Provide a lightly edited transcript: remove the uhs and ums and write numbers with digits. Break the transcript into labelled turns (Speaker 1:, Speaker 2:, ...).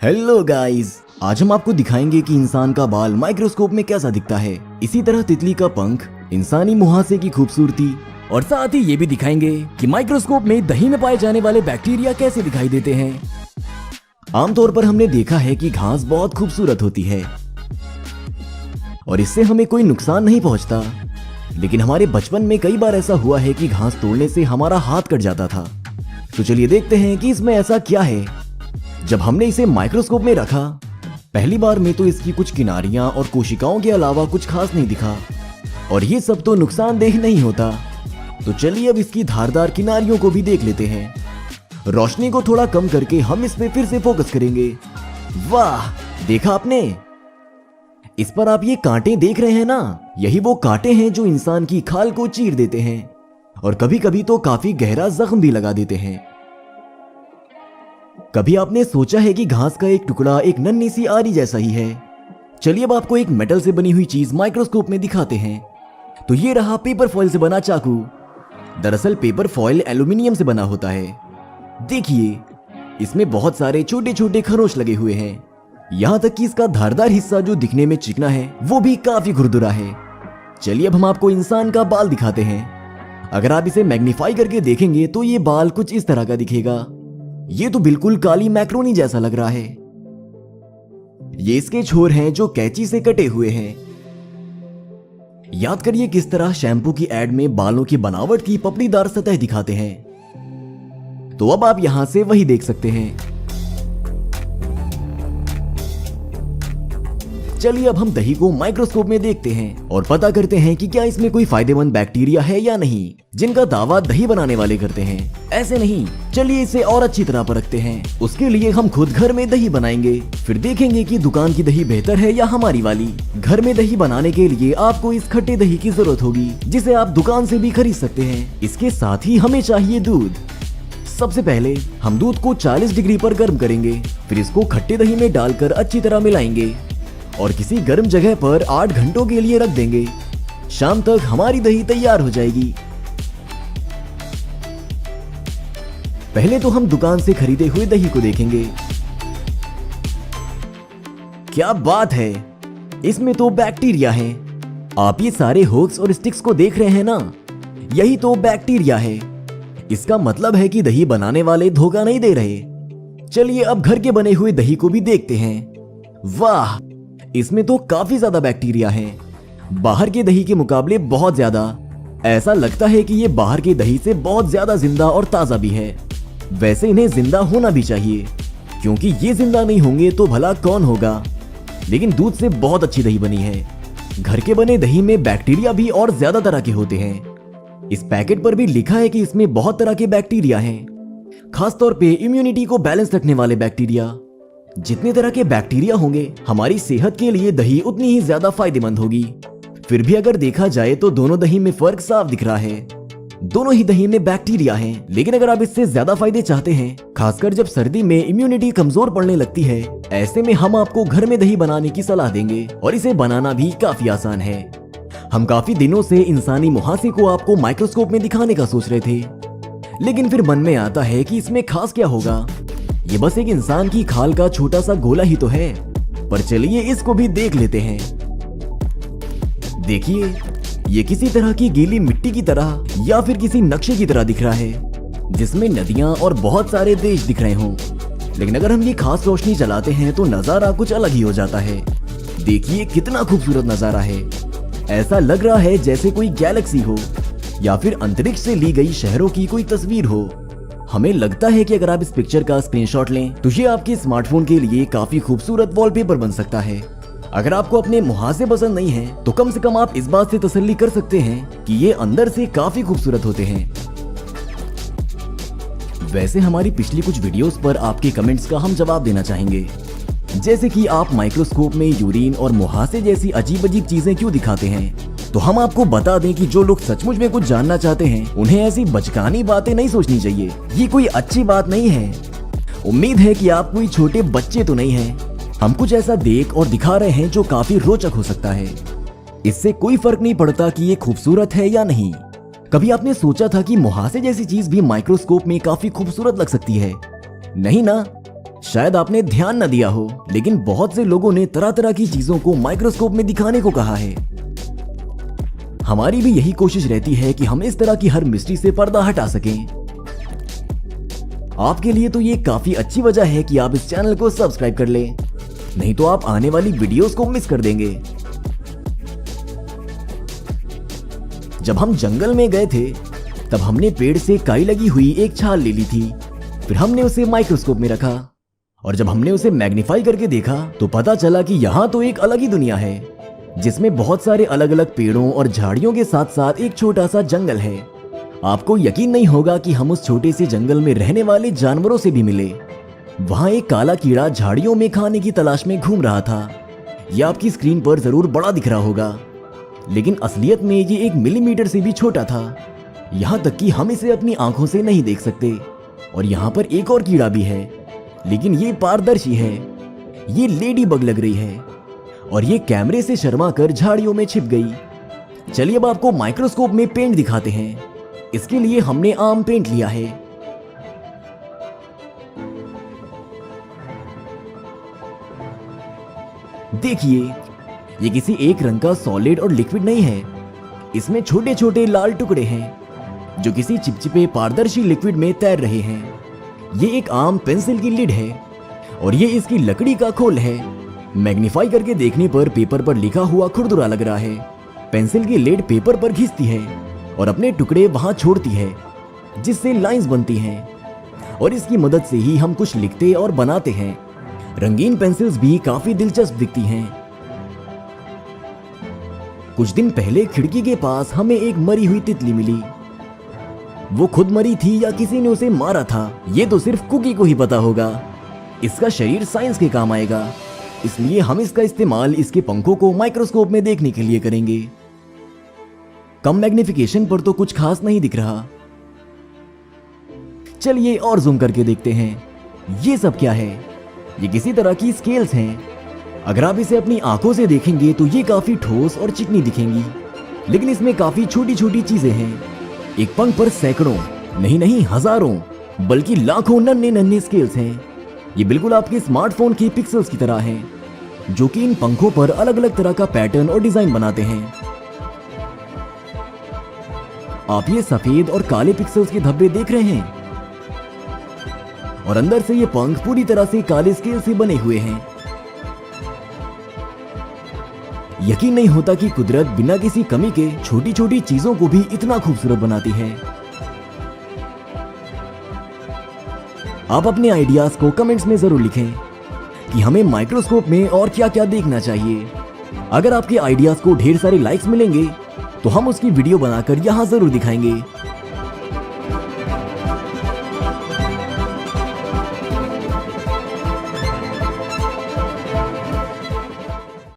Speaker 1: Hello guys, आज हम आपको दिखाएंगे कि इंसान का बाल माइक्रोस्कोप में कैसा दिखता है। इसी तरह तितली का पंख, इंसानी मुहासे की खूबसूरती और साथ ही ये भी दिखाएंगे कि माइक्रोस्कोप में दही में पाए जाने वाले बैक्टीरिया कैसे दिखाई देते हैं। आमतौर पर हमने देखा है कि घास बहुत खूबसूरत होती है और इससे हमें कोई नुकसान नहीं पहुंचता, लेकिन हमारे बचपन में कई बार ऐसा हुआ है कि घास तोड़ने से हमारा हाथ कट जाता था। तो चलिए देखते हैं कि इसमें ऐसा क्या है। जब हमने इसे माइक्रोस्कोप में रखा, पहली बार में तो इसकी कुछ किनारियां और कोशिकाओं के अलावा कुछ खास नहीं दिखा, और ये सब तो नुकसानदेह नहीं होता। तो चलिए अब इसकी धारदार किनारियों को भी देख लेते हैं। रोशनी को थोड़ा कम करके हम इस पे फिर से फोकस करेंगे। वाह, देखा आपने? इस पर आप ये कांटे देख रहे हैं ना, यही वो कांटे हैं जो इंसान की खाल को चीर देते हैं और कभी कभी तो काफी गहरा जख्म भी लगा देते हैं। कभी आपने सोचा है कि घास का एक टुकड़ा एक नन्ही सी आरी जैसा ही है? चलिए अब आपको एक मेटल से बनी हुई चीज माइक्रोस्कोप में दिखाते हैं। तो ये रहा पेपर फॉइल से बना चाकू। दरअसल पेपर फॉइल एल्यूमिनियम से बना होता है। देखिए, इसमें बहुत सारे छोटे छोटे खरोंच लगे हुए हैं। यहां तक कि इसका धारदार हिस्सा जो दिखने में चिकना है वो भी काफी खुरदुरा है। चलिए अब हम आपको इंसान का बाल दिखाते हैं। अगर आप इसे मैग्नीफाई करके देखेंगे तो ये बाल कुछ इस तरह का दिखेगा। ये तो बिल्कुल काली मैक्रोनी जैसा लग रहा है। ये इसके छोर हैं जो कैंची से कटे हुए हैं। याद करिए किस तरह शैम्पू की एड में बालों की बनावट की पपड़ीदार सतह दिखाते हैं। तो अब आप यहां से वही देख सकते हैं। चलिए अब हम दही को माइक्रोस्कोप में देखते हैं और पता करते हैं कि क्या इसमें कोई फायदेमंद बैक्टीरिया है या नहीं, जिनका दावा दही बनाने वाले करते हैं। ऐसे नहीं, चलिए इसे और अच्छी तरह परखते हैं। उसके लिए हम खुद घर में दही बनाएंगे, फिर देखेंगे कि दुकान की दही बेहतर है या हमारी वाली। घर में दही बनाने के लिए आपको इस खट्टे दही की जरूरत होगी, जिसे आप दुकान से भी खरीद सकते हैं। इसके साथ ही हमें चाहिए दूध। सबसे पहले हम दूध को 40 डिग्री पर गर्म करेंगे, फिर इसको खट्टे दही में डालकर अच्छी तरह मिलाएंगे और किसी गर्म जगह पर 8 घंटों के लिए रख देंगे। शाम तक हमारी दही तैयार हो जाएगी। पहले तो हम दुकान से खरीदे हुए दही को देखेंगे। क्या बात है, इसमें तो बैक्टीरिया है। आप ये सारे होक्स और स्टिक्स को देख रहे हैं ना, यही तो बैक्टीरिया है। इसका मतलब है कि दही बनाने वाले धोखा नहीं दे रहे। चलिए अब घर के बने हुए दही को भी देखते हैं। वाह, इसमें तो काफी ज्यादा बैक्टीरिया हैं, बाहर के दही के मुकाबले बहुत ज्यादा। ऐसा लगता है कि ये बाहर के दही से बहुत ज्यादा जिंदा और ताजा भी है। वैसे इन्हें जिंदा होना भी चाहिए, क्योंकि ये जिंदा नहीं होंगे तो भला कौन होगा। लेकिन दूध से बहुत अच्छी दही बनी है। घर के बने दही में बैक्टीरिया भी और ज्यादा तरह के होते हैं। इस पैकेट पर भी लिखा है कि इसमें बहुत तरह के बैक्टीरिया हैं, खासतौर पे इम्यूनिटी को बैलेंस रखने वाले बैक्टीरिया। जितने तरह के बैक्टीरिया होंगे, हमारी सेहत के लिए दही उतनी ही ज्यादा फायदेमंद होगी। फिर भी अगर देखा जाए तो दोनों दही में फर्क साफ दिख रहा है। दोनों ही दही में बैक्टीरिया हैं, लेकिन अगर आप इससे ज्यादा फायदे चाहते हैं, खासकर जब सर्दी में इम्यूनिटी कमजोर पड़ने लगती है, ऐसे में हम आपको घर में दही बनाने की सलाह देंगे और इसे बनाना भी काफी आसान है। हम काफी दिनों से इंसानी मुहासे को आपको माइक्रोस्कोप में दिखाने का सोच रहे थे, लेकिन फिर मन में आता है कि इसमें खास क्या होगा। ये बस एक इंसान की खाल का छोटा सा गोला ही तो है। पर चलिए इसको भी देख लेते हैं। देखिए, ये किसी तरह की गीली मिट्टी की तरह या फिर किसी नक्शे की तरह दिख रहा है, जिसमें नदियां और बहुत सारे देश दिख रहे हों। लेकिन अगर हम ये खास रोशनी चलाते हैं तो नजारा कुछ अलग ही हो जाता है। देखिए कितना खूबसूरत नजारा है। ऐसा लग रहा है जैसे कोई गैलेक्सी हो या फिर अंतरिक्ष से ली गई शहरों की कोई तस्वीर हो। हमें लगता है कि अगर आप इस पिक्चर का स्क्रीनशॉट लें तो ये आपके स्मार्टफोन के लिए काफी खूबसूरत वॉलपेपर बन सकता है। अगर आपको अपने मुहासे पसंद नहीं है तो कम से कम आप इस बात से तसल्ली कर सकते हैं कि ये अंदर से काफी खूबसूरत होते हैं। वैसे हमारी पिछली कुछ वीडियोस पर आपके कमेंट्स का हम जवाब देना चाहेंगे, जैसे कि आप माइक्रोस्कोप में यूरिन और मुहासे जैसी अजीब अजीब चीजें क्यों दिखाते हैं। तो हम आपको बता दें कि जो लोग सचमुच में कुछ जानना चाहते हैं, उन्हें ऐसी बचकानी बातें नहीं सोचनी चाहिए। ये कोई अच्छी बात नहीं है। उम्मीद है कि आप कोई छोटे बच्चे तो नहीं हैं। हम कुछ ऐसा देख और दिखा रहे हैं जो काफी रोचक हो सकता है। इससे कोई फर्क नहीं पड़ता कि ये खूबसूरत है या नहीं। कभी आपने सोचा था कि मुहासे जैसी चीज भी माइक्रोस्कोप में काफी खूबसूरत लग सकती है? नहीं ना। शायद आपने ध्यान न दिया हो, लेकिन बहुत से लोगों ने तरह तरह की चीजों को माइक्रोस्कोप में दिखाने को कहा है। हमारी भी यही कोशिश रहती है कि हम इस तरह की हर मिस्ट्री से पर्दा हटा सकें। आपके लिए तो ये काफी अच्छी वजह है कि आप इस चैनल को सब्सक्राइब कर लें, नहीं तो आप आने वाली वीडियोस को मिस कर देंगे। जब हम जंगल में गए थे तब हमने पेड़ से काई लगी हुई एक छाल ले ली थी। फिर हमने उसे माइक्रोस्कोप में रखा और जब हमने उसे मैग्नीफाई करके देखा तो पता चला कि यहाँ तो एक अलग ही दुनिया है, जिसमें बहुत सारे अलग अलग पेड़ों और झाड़ियों के साथ साथ एक छोटा सा जंगल है। आपको यकीन नहीं होगा कि हम उस छोटे से जंगल में रहने वाले जानवरों से भी मिले। वहां एक काला कीड़ा झाड़ियों में खाने की तलाश में घूम रहा था। यह आपकी स्क्रीन पर जरूर बड़ा दिख रहा होगा, लेकिन असलियत में ये 1 मिलीमीटर से भी छोटा था। यहाँ तक कि हम इसे अपनी आंखों से नहीं देख सकते। और यहाँ पर एक और कीड़ा भी है, लेकिन ये पारदर्शी है। ये लेडी बग लग रही है और ये कैमरे से शर्मा कर झाड़ियों में छिप गई। चलिए अब आपको माइक्रोस्कोप में पेंट दिखाते हैं। इसके लिए हमने आम पेंट लिया है। देखिए, ये किसी एक रंग का सॉलिड और लिक्विड नहीं है। इसमें छोटे छोटे लाल टुकड़े हैं जो किसी चिपचिपे पारदर्शी लिक्विड में तैर रहे हैं। ये एक आम पेंसिल की लिड है और ये इसकी लकड़ी का खोल है। मैग्नीफाई करके देखने पर पेपर पर लिखा हुआ खुरदुरा लग रहा है। पेंसिल की लिड पेपर पर घिसती है और अपने टुकड़े वहां छोड़ती है, जिससे लाइंस बनती हैं और इसकी मदद से ही हम कुछ लिखते और बनाते हैं। रंगीन पेंसिल्स भी काफी दिलचस्प दिखती हैं। कुछ दिन पहले खिड़की के पास हमें एक मरी हुई तितली मिली। वो खुद मरी थी या किसी ने उसे मारा था, ये तो सिर्फ कुकी को ही पता होगा। इसका शरीर साइंस के काम आएगा, इसलिए हम इसका इस्तेमाल इसके पंखों को माइक्रोस्कोप में देखने के लिए करेंगे। कम मैग्निफिकेशन पर तो कुछ खास नहीं दिख रहा। चलिए और जूम करके देखते हैं। ये सब क्या है? ये किसी तरह की स्केल्स हैं। अगर आप इसे अपनी आंखों से देखेंगे तो ये काफी ठोस और चिकनी दिखेंगी, लेकिन इसमें काफी छोटी छोटी चीजें हैं। एक पंख पर सैकड़ों, नहीं हजारों, बल्कि लाखों नन्हे नन्हे स्केल्स हैं। ये बिल्कुल आपके स्मार्टफोन के पिक्सेल्स की तरह हैं, जो कि इन पंखों पर अलग अलग तरह का पैटर्न और डिजाइन बनाते हैं। आप ये सफेद और काले पिक्सेल्स के धब्बे देख रहे हैं और अंदर से ये पंख पूरी तरह से काले स्केल से बने हुए हैं। यकीन नहीं होता कि कुदरत बिना किसी कमी के छोटी छोटी चीजों को भी इतना खूबसूरत बनाती है। आप अपने आइडियाज को कमेंट्स में जरूर लिखें कि हमें माइक्रोस्कोप में और क्या क्या देखना चाहिए। अगर आपके आइडियाज को ढेर सारे लाइक्स मिलेंगे तो हम उसकी वीडियो बनाकर यहां जरूर दिखाएंगे।